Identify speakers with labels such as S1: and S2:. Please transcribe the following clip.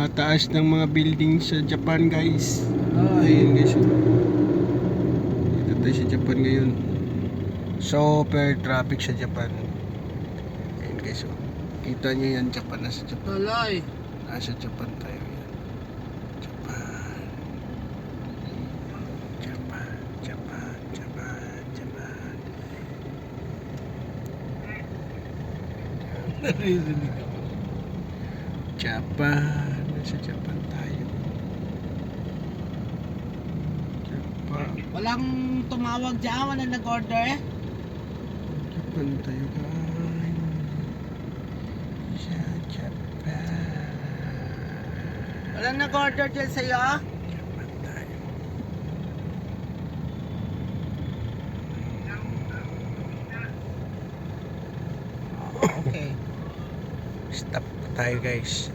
S1: taas ng mga building sa Japan, guys. Ayun guys, dito tayo sa Japan ngayon. Super traffic sa Japan. Ayun guys, kita nyo yan, Japan. Nasa Japan. Nasa Japan tayo. Japan. Japan. Japan. Japan. Japan. Naririnig ako. Japan. Nasa Japan tayo. Japan.
S2: Walang tumawag dyan, walang nag-order eh.
S1: Japan tayo, guys. Sa Japan.
S2: Walang nag-order dyan sa'yo.
S1: Japan tayo.
S2: Okay.
S1: Stop na tayo, guys.